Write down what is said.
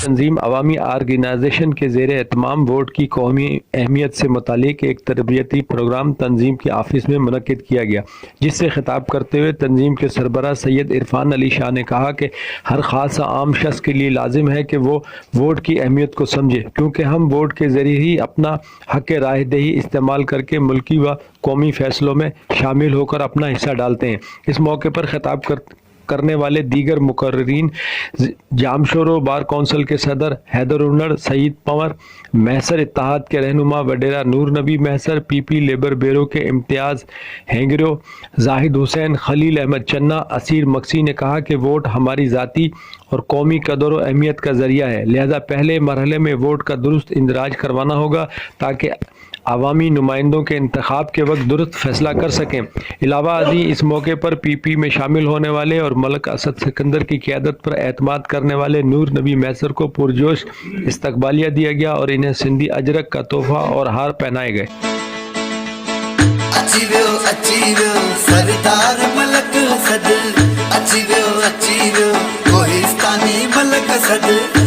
تنظیم عوامی آرگنائزیشن کے زیر اہتمام ووٹ کی قومی اہمیت سے متعلق ایک تربیتی پروگرام تنظیم کے آفس میں منعقد کیا گیا، جس سے خطاب کرتے ہوئے تنظیم کے سربراہ سید عرفان علی شاہ نے کہا کہ ہر خاص عام شخص کے لیے لازم ہے کہ وہ ووٹ کی اہمیت کو سمجھے، کیونکہ ہم ووٹ کے ذریعے ہی اپنا حق رائے دہی استعمال کر کے ملکی و قومی فیصلوں میں شامل ہو کر اپنا حصہ ڈالتے ہیں۔ اس موقع پر خطاب کرنے والے دیگر مقررین جامشورو بار کونسل کے صدر حیدر انڑ، سعید پنور، محسر اتحاد کے رہنما وڈیرا نور نبی محسر، پی پی لیبر بیورو کے امتیاز ہینگریو، زاہد حسین، خلیل احمد چنا، اسیر مکسی نے کہا کہ ووٹ ہماری ذاتی اور قومی قدر و اہمیت کا ذریعہ ہے، لہذا پہلے مرحلے میں ووٹ کا درست اندراج کروانا ہوگا تاکہ عوامی نمائندوں کے انتخاب کے وقت درست فیصلہ کر سکیں۔ علاوہ ازیں اس موقع پر پی پی میں شامل ہونے والے اور ملک اسد سکندر کی قیادت پر اعتماد کرنے والے نور نبی محسر کو پرجوش استقبالیہ دیا گیا اور انہیں سندھی اجرک کا تحفہ اور ہار پہنائے گئے۔ اچھی ویو سردار ملک اسد، اچھی ویو کوہستانی ملک اسد۔